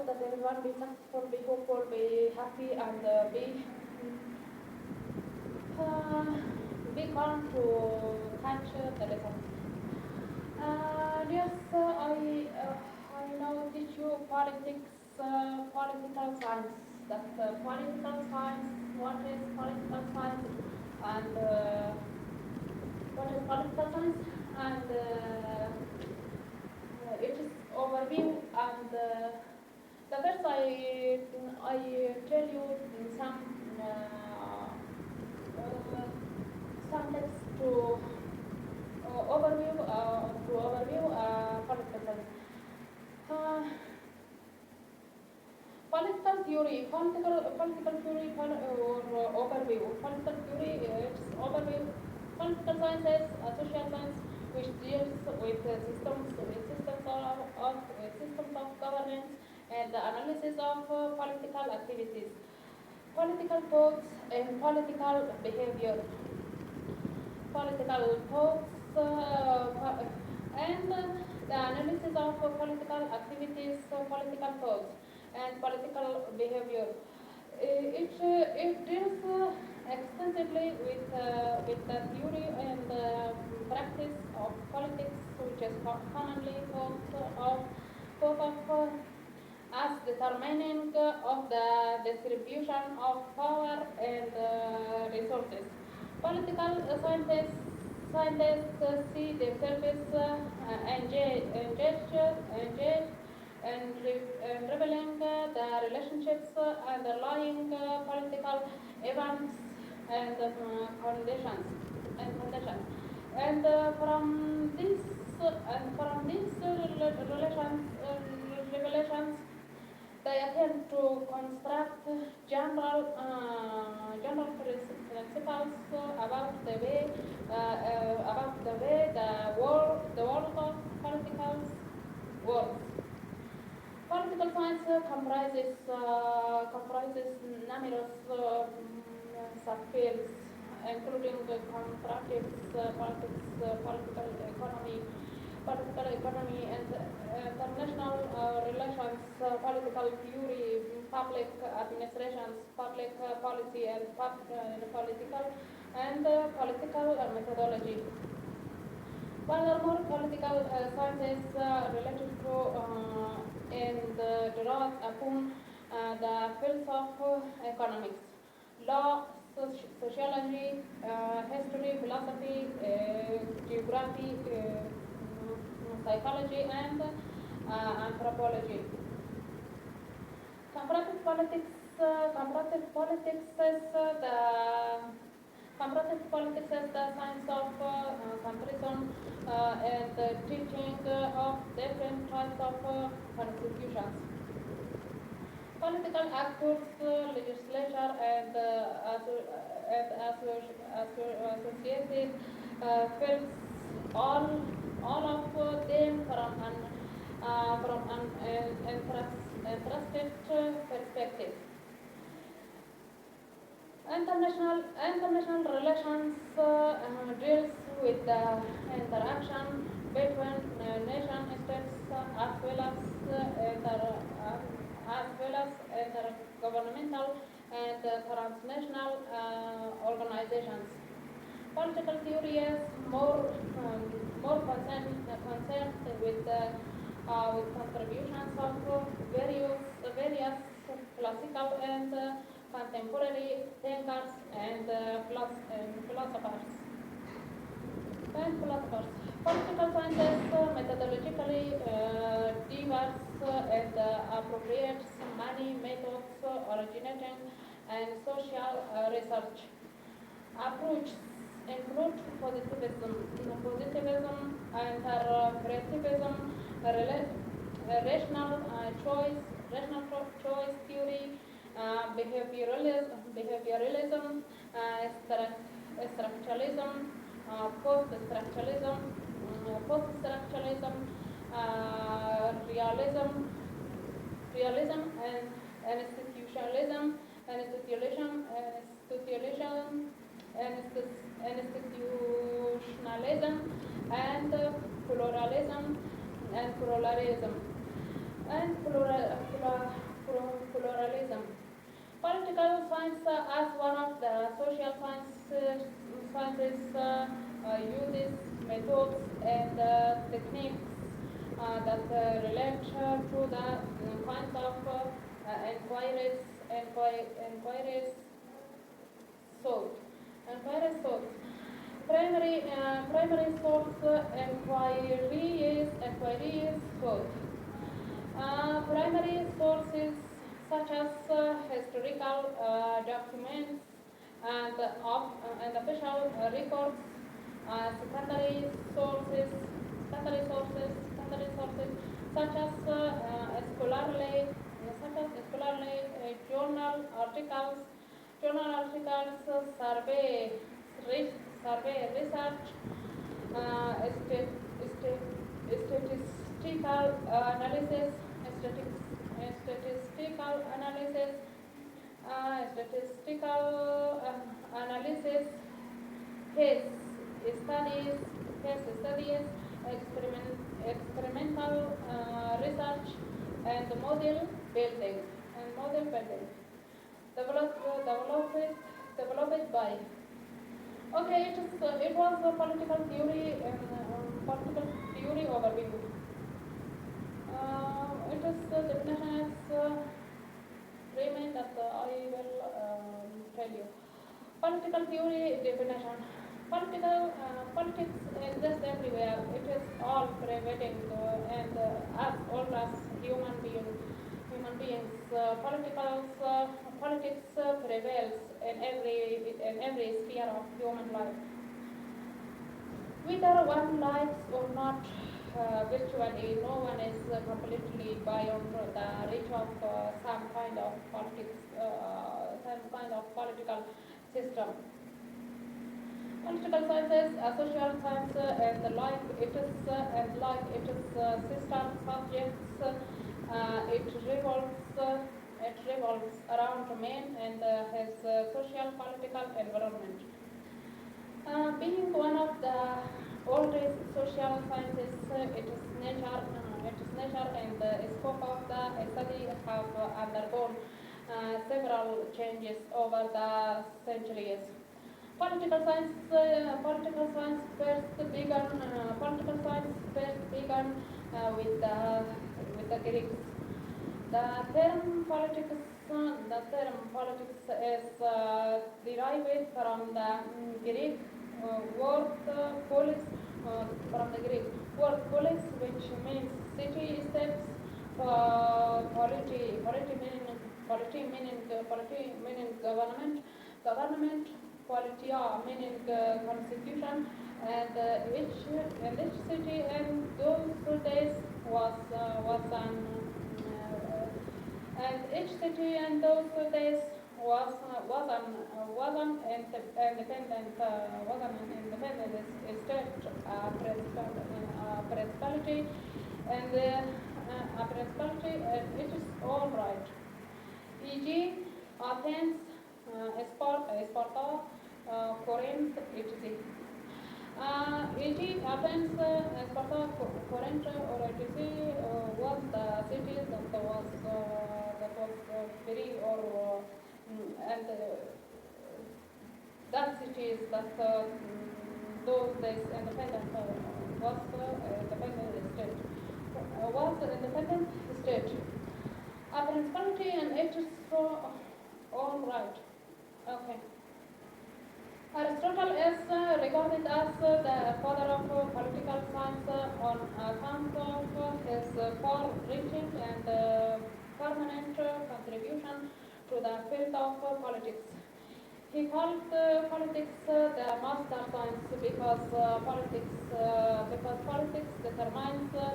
hope that everyone be successful, be hopeful, be happy, and uh, be calm to catch the results. Yes, I now teach you politics, political science. That political science, what is political science, and what is political science, and it is overview. And the first I tell you some text to overview political science. Uh, political theory or overview. Political theory it's overview. Political science is a social science which deals with systems of governance and the analysis of political activities, political thoughts and political behavior. Political thoughts and the analysis of political activities, political thoughts, and political behavior. It deals extensively with the theory and practice of politics, which is commonly thought of as determining of the distribution of power and resources. Political scientists see themselves engaged and revealing the relationships underlying political events and conditions and conditions. And from these revelations, they attempt to construct general principles about the way the world of politicals works. Political science comprises numerous subfields, including comparative politics, political economy, and international relations, political theory, public administrations, public policy, and political methodology. Furthermore, political sciences related to and derive upon the fields of economics, law, sociology, history, philosophy, geography, psychology, and anthropology. Comparative politics. Comparative politics is the science of comparison and the teaching of different types of constitutions. Political actors, legislature, and associated fields, all of them from an interested perspective. International relations deals with the interaction between nation states as well as intergovernmental and transnational organizations. Political theory is more concerned with contributions of various classical and contemporary thinkers and philosophers. Political sciences methodologically diverse and appropriates many methods originating in social research. Approaches include positivism, interpretivism, rational choice theory, behavioralism, structuralism, post-structuralism, realism, and institutionalism, institutionalism, and pluralism. and pluralism. Political science, as one of the social sciences, uses methods and techniques that relate to the kinds of inquiries sought. Inquiries sought. Primary source inquiries sought. Primary sources such as historical documents and official records, secondary sources, secondary sources such as scholarly journal articles, survey research, uh, statistical analysis, statistical analysis, statistical analysis, case studies, experimental research, and model building, developed by. Okay, it was a political theory overview. It is the definition is remain that I will tell you. Political theory definition. Politics exists everywhere. It is all pervading and as old as human beings. Politics prevails in every sphere of human life. Whether one likes or not, virtually no one is completely beyond the reach of some kind of political system. Political sciences, social science, and like its sister subjects, it revolves around man and his social political environment. Being one of the oldest social sciences, it is nature and the scope of the study have undergone several changes over the centuries. Political science first began with the Greeks. The term politics, is derived from the Greek word polis, which means city steps, polity meaning government, politia meaning constitution, and each city in those days and each city in those days was an independent state, principality, and a principality, and it is all right. E.g., Athens, Sparta, Corinth, etc. E.g., Athens, Sparta, Corinth, or etc. Was the city that was free or and that cities that those days independent was independent state. A principality and it is all right. Okay. Aristotle is regarded as the father of political science on account of his far-reaching and permanent contribution to the field of politics. He called politics the master science because politics determines the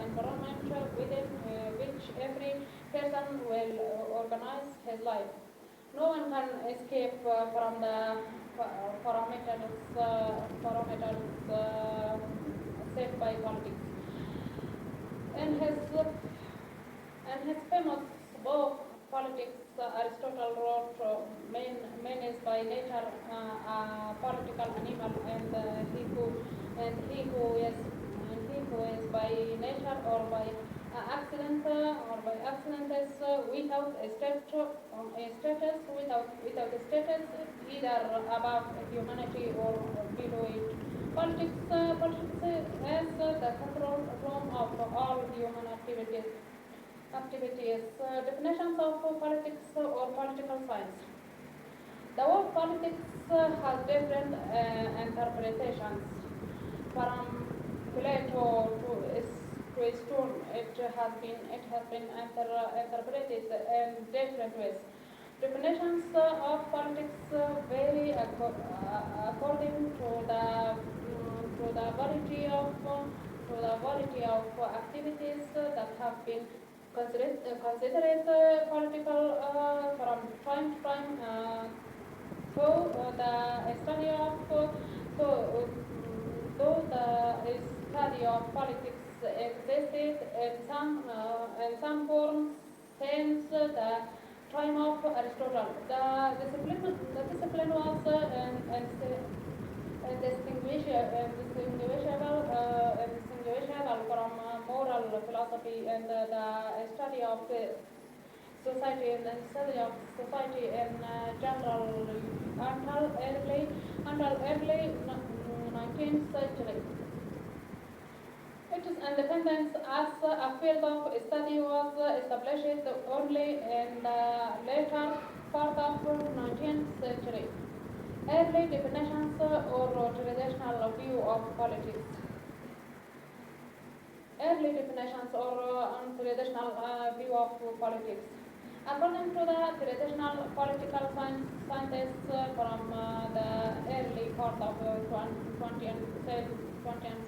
environment within which every person will organize his life. No one can escape from the parameters set by politics. In his famous book, Politics, Aristotle wrote, man is by nature a political animal, and he who is by nature or by accident or by accidents without a status, without a status, either above humanity or below it. Politics has the control room of all human activities. Definitions of politics or political science. The word politics has different interpretations. From Plato to Stone, it has been interpreted in different ways. Definitions of politics vary according to the variety of activities that have been considered political from time to time. The study of so, though the study of politics existed in some forms since the time of Aristotle. The discipline was indistinguishable from moral philosophy and the study of society and the study of society in general until early 19th century. Its independence as a field of study was established only in the later part of 19th century. Early definitions or traditional view of politics. Early definitions or traditional view of politics. According to the traditional political scientists from the early part of 20th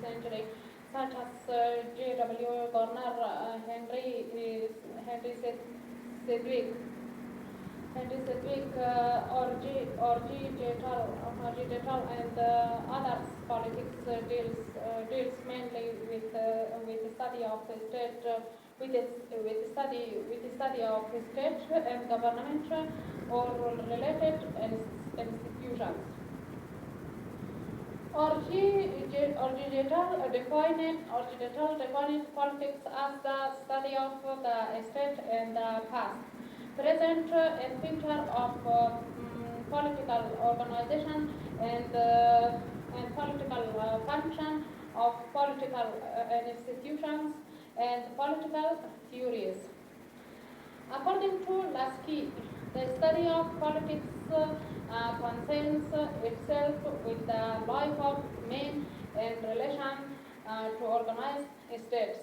century, such as J.W. Garner, Henry Sedgwick, Orgy Jetal, and others, politics deals mainly with the study of the state, with the study of the state and government or related institutions. Orgy Jetal defined politics as the study of the state and the past, present and future of political organization and political function of political institutions and political theories. According to Lasky, the study of politics concerns itself with the life of men in relation to organized states.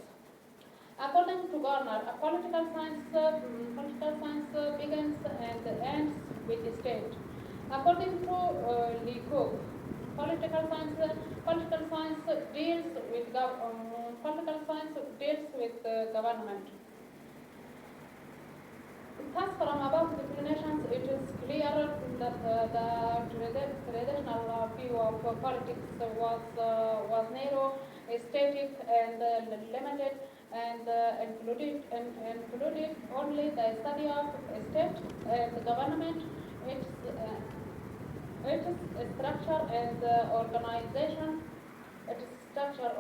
According to Garner, political science begins and ends with the state. According to Leacock, political science deals with government. Thus, from above definitions, it is clear that the traditional view of politics was narrow, static, and limited, and included only the study of state and government, its structure and organization, etc.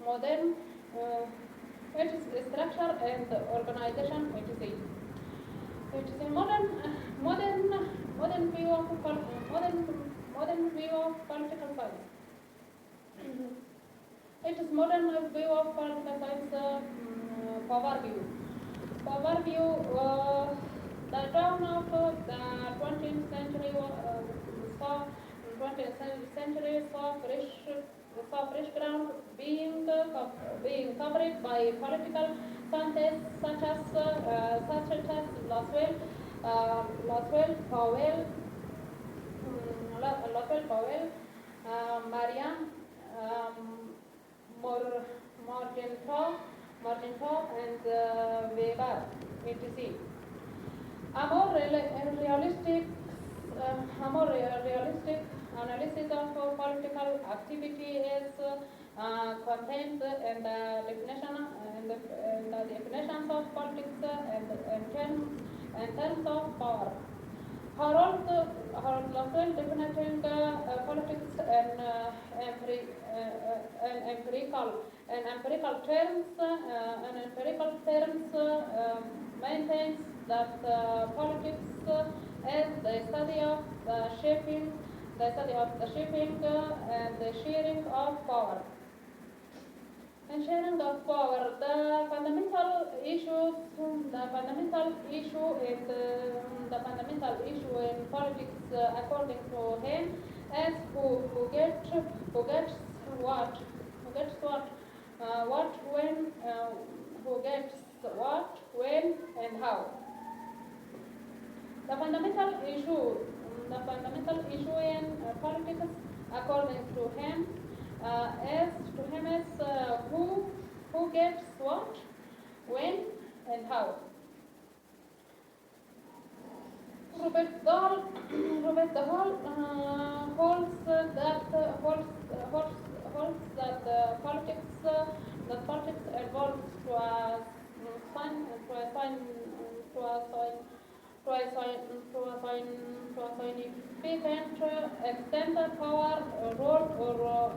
Modern. Its structure and organization, etc. It is a modern view of political science. It is modern view of political science. Power view. The dawn of the 20th century saw fresh ground being covered by political scientists such as Laswell Powell, Marian Morgenthau, and Weber, etc. A more realistic analysis of political activity is contained in the definitions of politics and terms of power. Harold Laswell definiting politics in empirical terms maintains that politics is the study of the shaping and the sharing of power. And sharing of power, the fundamental issue in politics, according to him, is who gets what, what, when, who gets what, when, and how. The fundamental issue in politics, according to him, is who gets what, when, and how. Robert Dahl, holds that politics evolves to a significant extent of power, role, or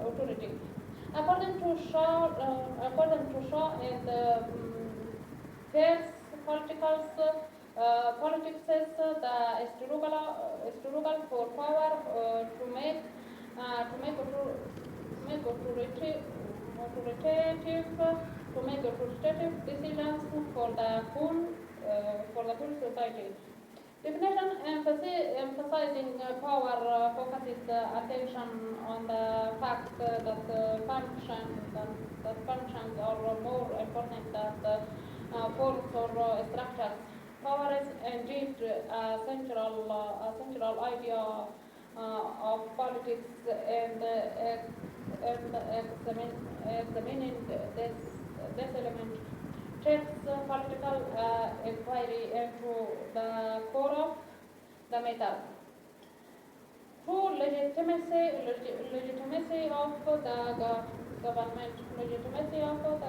authority. According to Shaw and Peirce, politics is the struggle for power to make authoritative decisions for the whole society. Definition emphasizing power focuses attention on the fact that functions are more important than forms or structures. Power is indeed a central idea of politics, and examining this element shifts political inquiry into the core of the matter. True legitimacy of the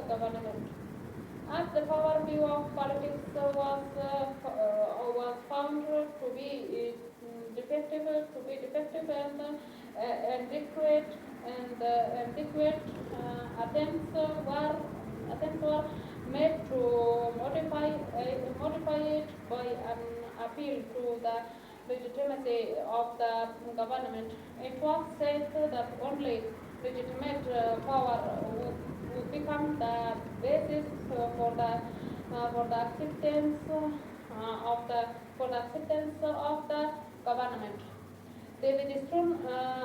government. As the power view of politics was found to be defective and inadequate, attempts were made to modify it by an appeal to the legitimacy of the government. It was said that only legitimate power would become the basis for the acceptance of the government. David Strum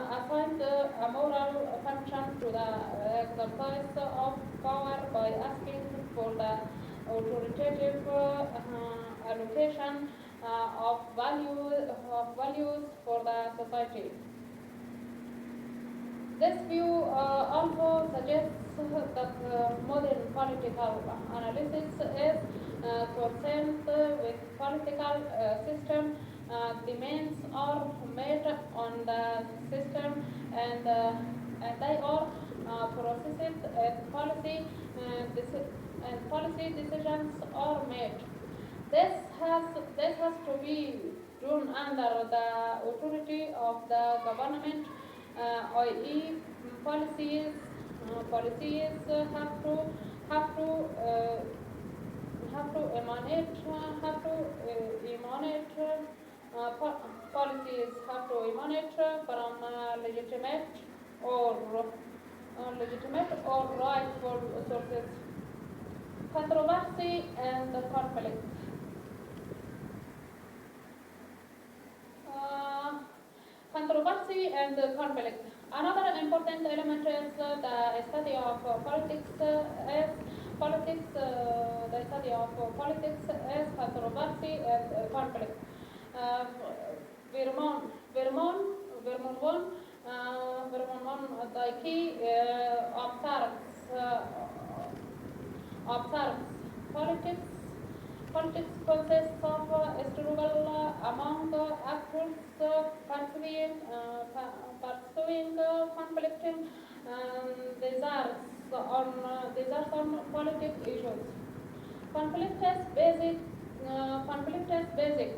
assigned a moral function to the exercise of power by asking for the authoritative allocation of values for the society. This view also suggests that modern political analysis is concerned with political system. Demands are made on the system, and they are processed and policy decisions are made. This has to be done under the authority of the government, i.e., policies have to emanate from legitimate or rightful sources. Controversy and conflict. Controversy and conflict. Another important element is the study of politics. The study of politics is controversy and conflict. Vermont Dike observes politics consists of a struggle among actors pursuing conflicting desires on political issues. Conflict is basic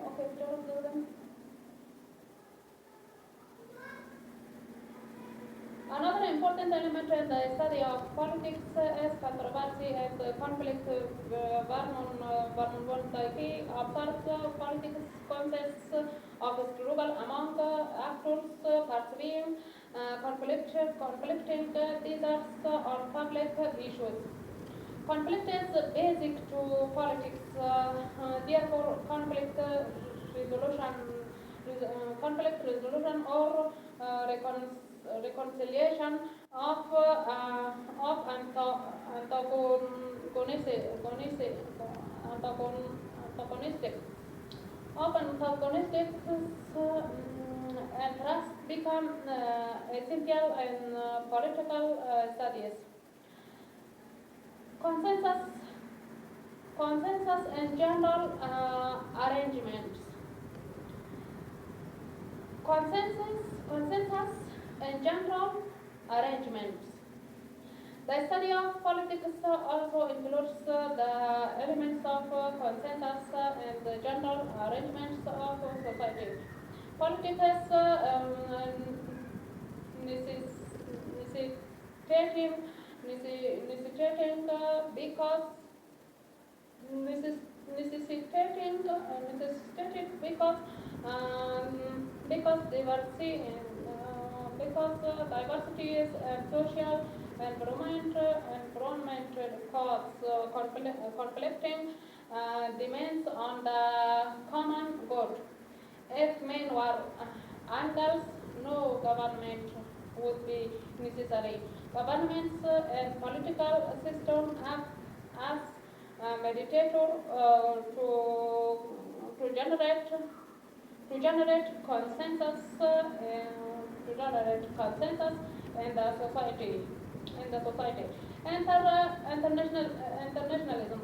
okay, do them. Another important element in the study of politics is controversy and conflict. Vernon von Dijk observes politics contests of struggle among actors pursuing conflicting desires or public issues. Conflict is basic to politics. Therefore, conflict resolution or reconciliation of antagonistic interests become essential in political studies. Consensus and general arrangements. Consensus and general arrangements. The study of politics also includes the elements of consensus and the general arrangements of society. Politics is necessitating because because diversity is social environment cause conflicting demands on the common good. If men were angles, no government would be necessary. Governments and political system act as mediator to generate consensus in the society. Internationalism. Internationalism.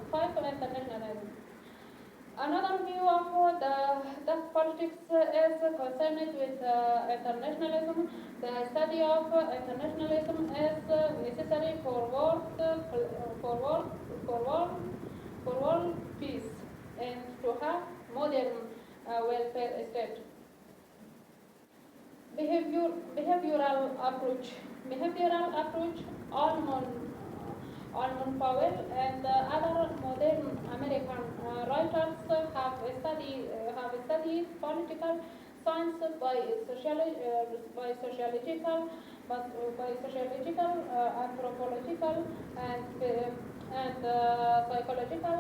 Another view of the politics is concerned with internationalism. The study of internationalism is necessary for world peace and to have modern welfare state. Behavioral approach. Almond Powell and other modern American writers have studied political science by sociological, anthropological, and psychological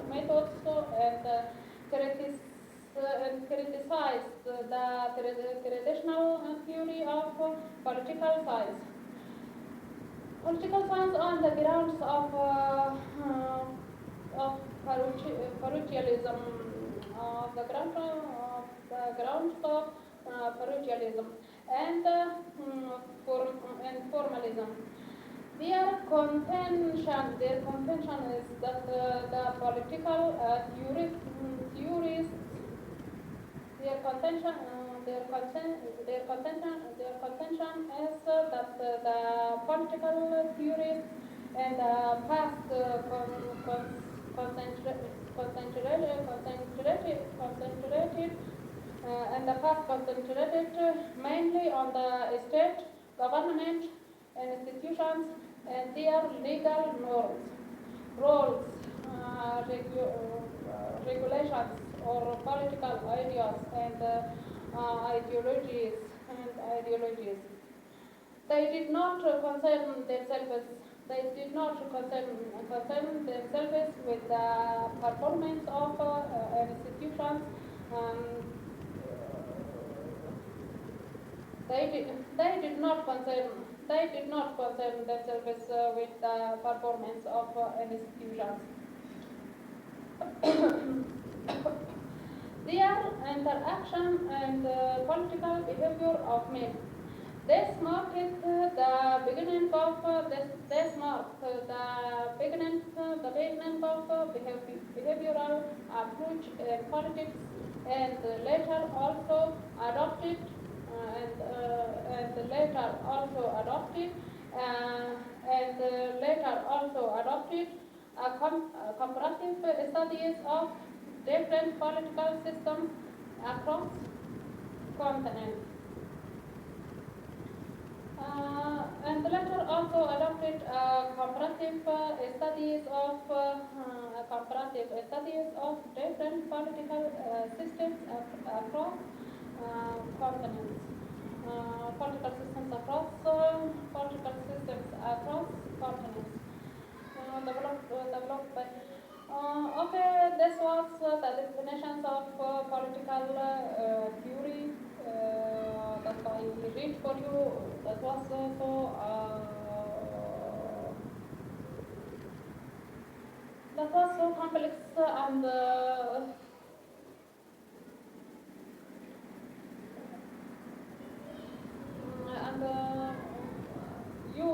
methods and criticized the traditional theory of political science. Political science on the grounds of parochialism, parochialism and formalism. Their contention is that the political theories their contention is that the political theories and past concentrated mainly on the state, government, and institutions and their legal norms, roles, regulations, or political ideas and ideologies. They did not concern themselves. With the performance of institutions. They did not concern themselves with the performance of institutions. Their interaction and political behavior of men. This marked the beginning of behavioral approach in politics, and later also adopted and later also adopted comparative studies of different political systems across continents. And later also adopted comparative studies of different political systems across continents. Political systems across continents. Developed by. Okay, this was the definitions of political theory that I read for you. That was so complex and and you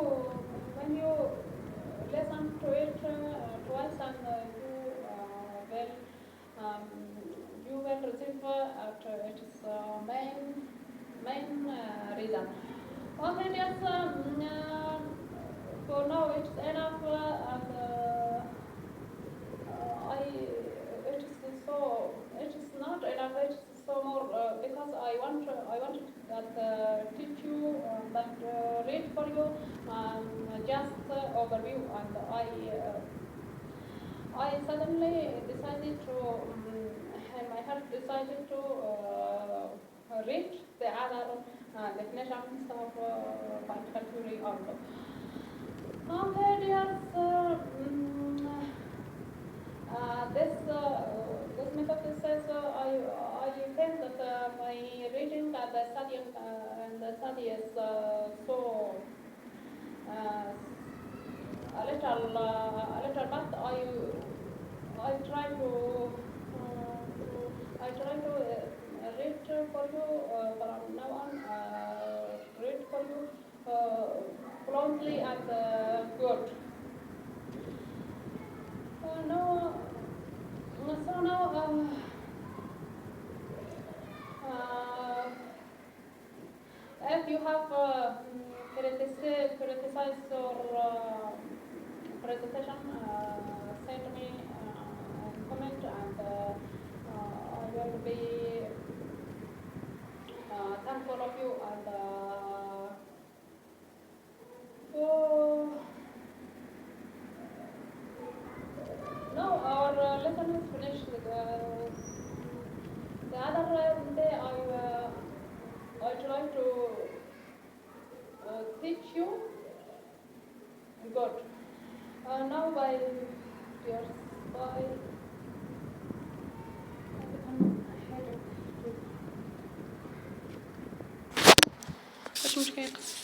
when you listen to it twice and um, you will receive at its main reason. Okay, yes, for now it's enough and it is so it is not enough. It is so more because I want that teach you that read for you just overview and I suddenly decided to in my heart decided to read the other definitions of political theory also. Okay, dears. This method says I think that my reading and the study is so a little, but I try to read for you from now on. Read for you fluently and good. No. So now, if you have criticized your presentation, send me a comment and I will be thankful of you and so now our lesson is finished. The other day I try to teach you good. Now bye, dears. Bye. مش مشكلة.